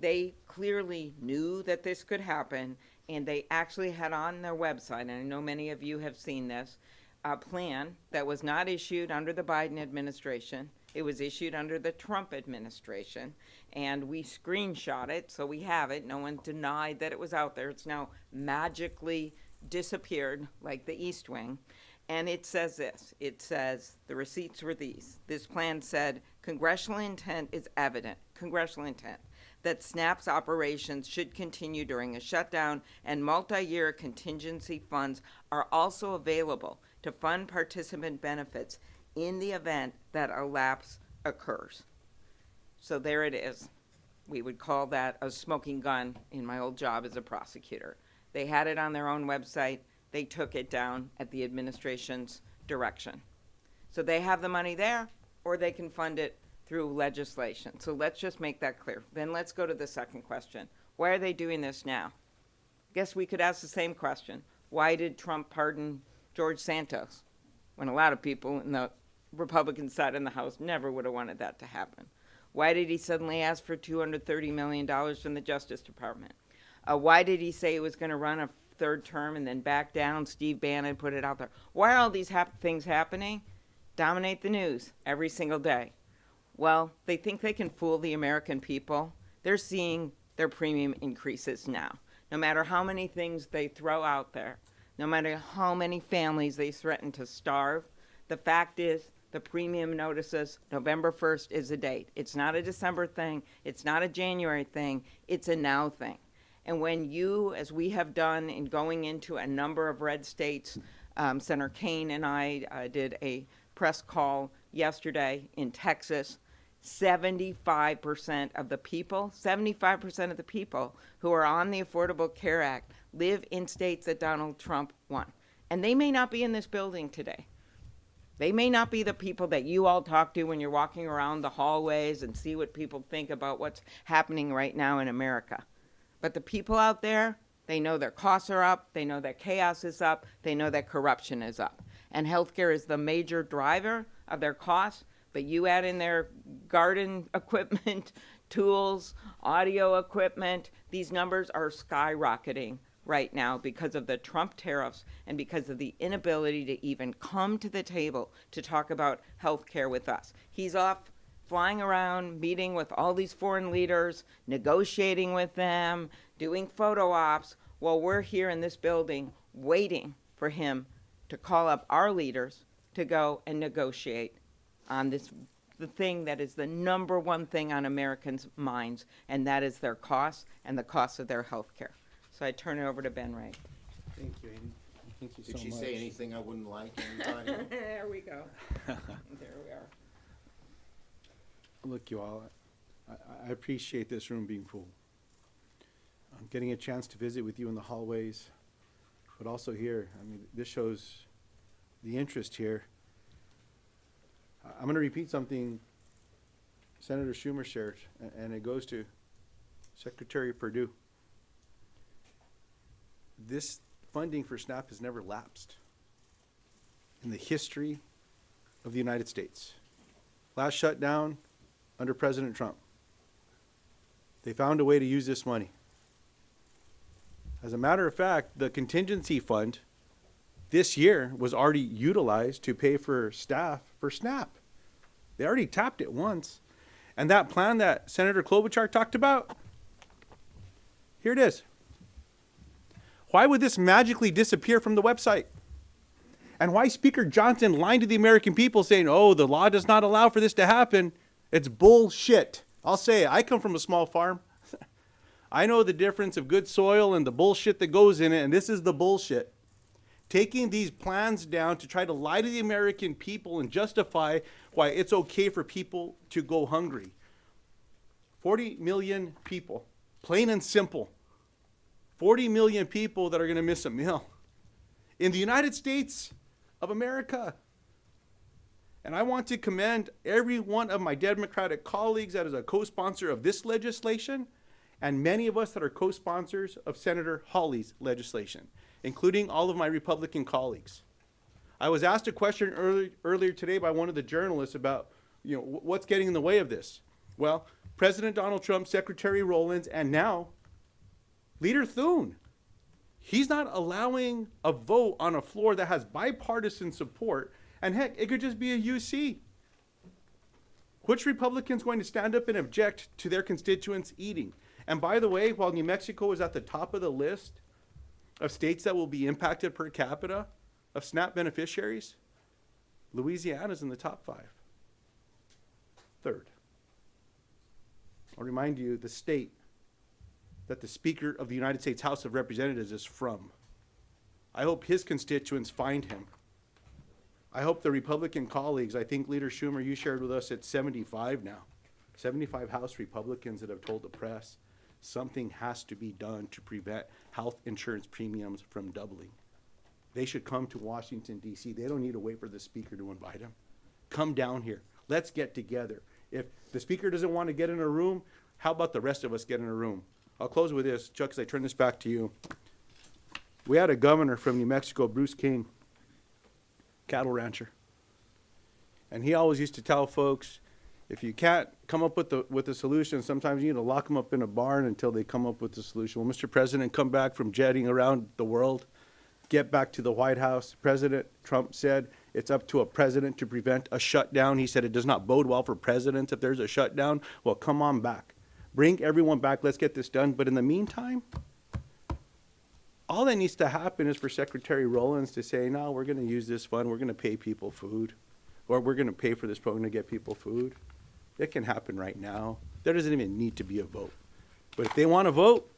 They clearly knew that this could happen, and they actually had on their website, and I know many of you have seen this, a plan that was not issued under the Biden administration. It was issued under the Trump administration, and we screenshot it, so we have it. No one denied that it was out there. It's now magically disappeared like the East Wing. And it says this. It says, the receipts were these. This plan said, congressional intent is evident, congressional intent, that SNAP's operations should continue during a shutdown, and multi-year contingency funds are also available to fund participant benefits in the event that a lapse occurs. So there it is. We would call that a smoking gun in my old job as a prosecutor. They had it on their own website. They took it down at the administration's direction. So they have the money there, or they can fund it through legislation. So let's just make that clear. Then let's go to the second question. Why are they doing this now? Guess we could ask the same question. Why did Trump pardon George Santos when a lot of people in the Republican side in the House never would have wanted that to happen? Why did he suddenly ask for $230 million from the Justice Department? Why did he say he was going to run a third term and then back down? Steve Bannon put it out there. Why are all these things happening? Dominate the news every single day. Well, they think they can fool the American people. They're seeing their premium increases now. No matter how many things they throw out there, no matter how many families they threaten to starve, the fact is the premium notices November 1st is the date. It's not a December thing. It's not a January thing. It's a now thing. And when you, as we have done in going into a number of red states, Senator Kaine and I did a press call yesterday in Texas, 75% of the people, 75% of the people who are on the Affordable Care Act live in states that Donald Trump won. And they may not be in this building today. They may not be the people that you all talk to when you're walking around the hallways and see what people think about what's happening right now in America. But the people out there, they know their costs are up, they know that chaos is up, they know that corruption is up. And healthcare is the major driver of their costs, but you add in their garden equipment, tools, audio equipment, these numbers are skyrocketing right now because of the Trump tariffs and because of the inability to even come to the table to talk about healthcare with us. He's off flying around, meeting with all these foreign leaders, negotiating with them, doing photo ops, while we're here in this building waiting for him to call up our leaders to go and negotiate on this, the thing that is the number one thing on Americans' minds, and that is their costs and the cost of their health care. So I turn it over to Ben Ray. Thank you, Amy. Thank you so much. Did she say anything I wouldn't like? There we go. There we are. Look, you all, I appreciate this room being full. I'm getting a chance to visit with you in the hallways, but also here. I mean, this shows the interest here. I'm going to repeat something Senator Schumer shared, and it goes to Secretary Perdue. This funding for SNAP has never lapsed in the history of the United States. Last shutdown under President Trump. They found a way to use this money. As a matter of fact, the contingency fund this year was already utilized to pay for staff for SNAP. They already tapped it once. And that plan that Senator Klobuchar talked about, here it is. Why would this magically disappear from the website? And why Speaker Johnson lying to the American people saying, oh, the law does not allow for this to happen? It's bullshit. I'll say it. I come from a small farm. I know the difference of good soil and the bullshit that goes in it, and this is the bullshit. Taking these plans down to try to lie to the American people and justify why it's okay for people to go hungry. 40 million people, plain and simple. 40 million people that are going to miss a meal in the United States of America. And I want to commend every one of my Democratic colleagues that is a co-sponsor of this legislation, and many of us that are co-sponsors of Senator Hawley's legislation, including all of my Republican colleagues. I was asked a question earlier today by one of the journalists about, what's getting in the way of this. Well, President Donald Trump, Secretary Rowlands, and now Leader Thune. He's not allowing a vote on a floor that has bipartisan support, and heck, it could just be a UC. Which Republican's going to stand up and object to their constituents eating? And by the way, while New Mexico is at the top of the list of states that will be impacted per capita of SNAP beneficiaries, Louisiana's in the top 5. Third. I'll remind you the state that the Speaker of the United States House of Representatives is from. I hope his constituents find him. I hope the Republican colleagues, I think Leader Schumer, you shared with us, it's 75 now. 75 House Republicans that have told the press something has to be done to prevent health insurance premiums from doubling. They should come to Washington, D.C. They don't need to wait for the Speaker to invite them. Come down here. Let's get together. If the Speaker doesn't want to get in a room, how about the rest of us get in a room? I'll close with this. Chuck, as I turn this back to you. We had a governor from New Mexico, Bruce King, cattle rancher. And he always used to tell folks, if you can't come up with a solution, sometimes you need to lock them up in a barn until they come up with the solution. Well, Mr. President, come back from jetting around the world, get back to the White House. President Trump said it's up to a president to prevent a shutdown. He said it does not bode well for presidents if there's a shutdown. Well, come on back. Bring everyone back. Let's get this done. But in the meantime, all that needs to happen is for Secretary Rowlands to say, no, we're going to use this fund. We're going to pay people food. Or we're going to pay for this program to get people food. It can happen right now. There doesn't even need to be a vote. But if they want to vote,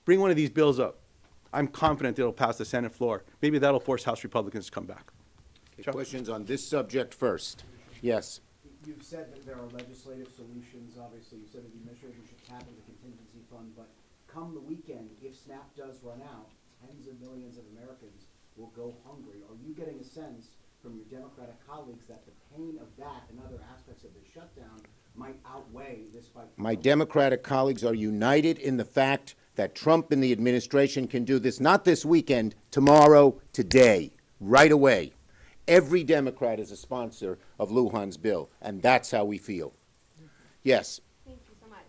bring one of these bills up. I'm confident it'll pass the Senate floor. Maybe that'll force House Republicans to come back. Okay, questions on this subject first? Yes. You've said that there are legislative solutions, obviously. You said that the administration should tap into the contingency fund, but come the weekend, if SNAP does run out, tens of millions of Americans will go hungry. Are you getting a sense from your Democratic colleagues that the pain of that and other aspects of the shutdown might outweigh this fight? My Democratic colleagues are united in the fact that Trump and the administration can do this, not this weekend, tomorrow, today, right away. Every Democrat is a sponsor of Lujan's bill, and that's how we feel. Yes. Thank you so much.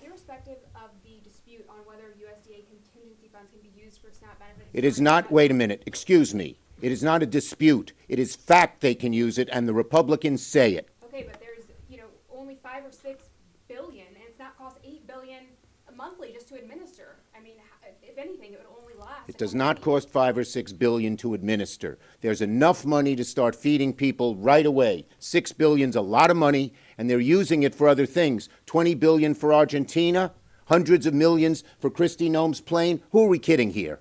Irrespective of the dispute on whether USDA contingency funds can be used for SNAP benefits. It is not, wait a minute, excuse me. It is not a dispute. It is fact they can use it, and the Republicans say it. Okay, but there's, only 5 or 6 billion, and it's not cost $8 billion monthly just to administer. I mean, if anything, it would only last. It does not cost $5 or $6 billion to administer. There's enough money to start feeding people right away. $6 billion's a lot of money, and they're using it for other things. $20 billion for Argentina, hundreds of millions for Kristi Noem's plane. Who are we kidding here?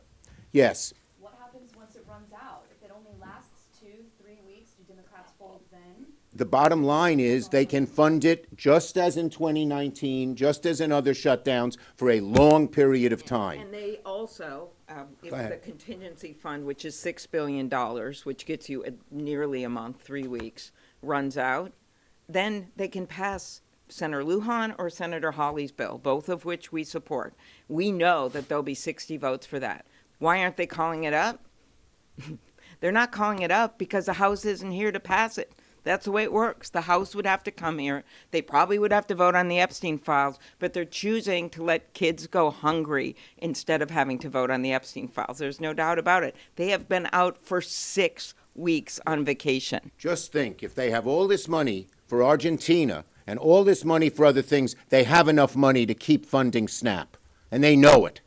Yes. What happens once it runs out? If it only lasts 2-3 weeks, do Democrats fold then? The bottom line is they can fund it just as in 2019, just as in other shutdowns, for a long period of time. And they also, if Go ahead. the contingency fund, which is $6 billion, which gets you nearly a month, 3 weeks, runs out, then they can pass Senator Lujan or Senator Hawley's bill, both of which we support. We know that there'll be 60 votes for that. Why aren't they calling it up? They're not calling it up because the House isn't here to pass it. That's the way it works. The House would have to come here. They probably would have to vote on the Epstein files, but they're choosing to let kids go hungry instead of having to vote on the Epstein files. There's no doubt about it. They have been out for 6 weeks on vacation. Just think, if they have all this money for Argentina and all this money for other things, they have enough money to keep funding SNAP, and they know it.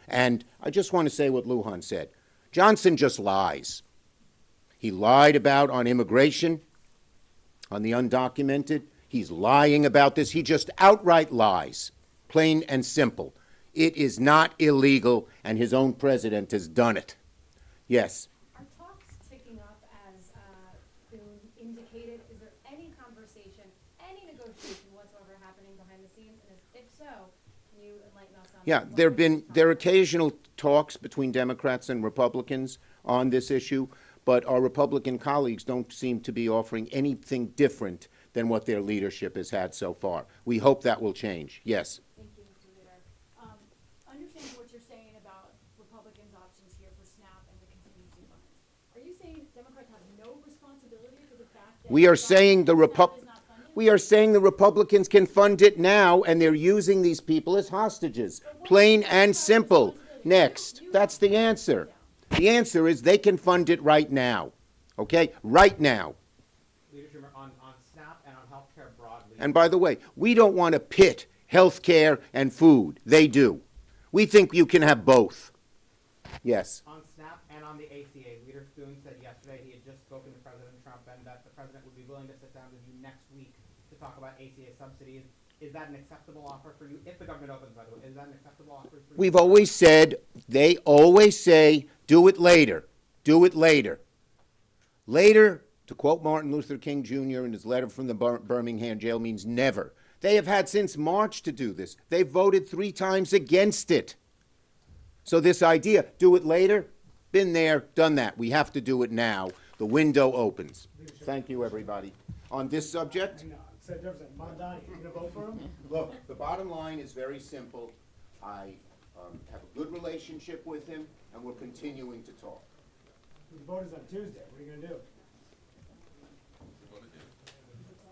And I just want to say what Lujan said. Johnson just lies. He lied about on immigration, on the undocumented. He's lying about this. He just outright lies, plain and simple. It is not illegal, and his own president has done it. Yes. Are talks ticking up as Thune indicated? Is there any conversation, any negotiation whatsoever happening behind the scenes? And if so, can you enlighten us on Yeah, there are occasional talks between Democrats and Republicans on this issue, but our Republican colleagues don't seem to be offering anything different than what their leadership has had so far. We hope that will change. Yes. Thank you, Mr. Leader. Understanding what you're saying about Republicans' options here for SNAP and the contingency funds, are you saying Democrats have no responsibility for the fact that We are saying the SNAP is not funded? We are saying the Republicans can fund it now, and they're using these people as hostages. Plain and simple. Next. That's the answer. The answer is they can fund it right now. Okay? Right now. Leadership on SNAP and on healthcare broadly. And by the way, we don't want to pit health care and food. They do. We think you can have both. Yes. On SNAP and on the ACA, Leader Spoon said yesterday he had just spoken to President Trump and that the president would be willing to sit down with you next week to talk about ACA subsidies. Is that an acceptable offer for you? If the government opens, by the way, is that an acceptable offer for you? We've always said, they always say, do it later. Do it later. Later, to quote Martin Luther King Jr. in his letter from the Birmingham jail, means never. They have had since March to do this. They voted 3 times against it. So this idea, do it later, been there, done that. We have to do it now. The window opens. Thank you, everybody. On this subject? Look, the bottom line is very simple. I have a good relationship with him, and we're continuing to talk. The vote is on Tuesday. What are you going to do?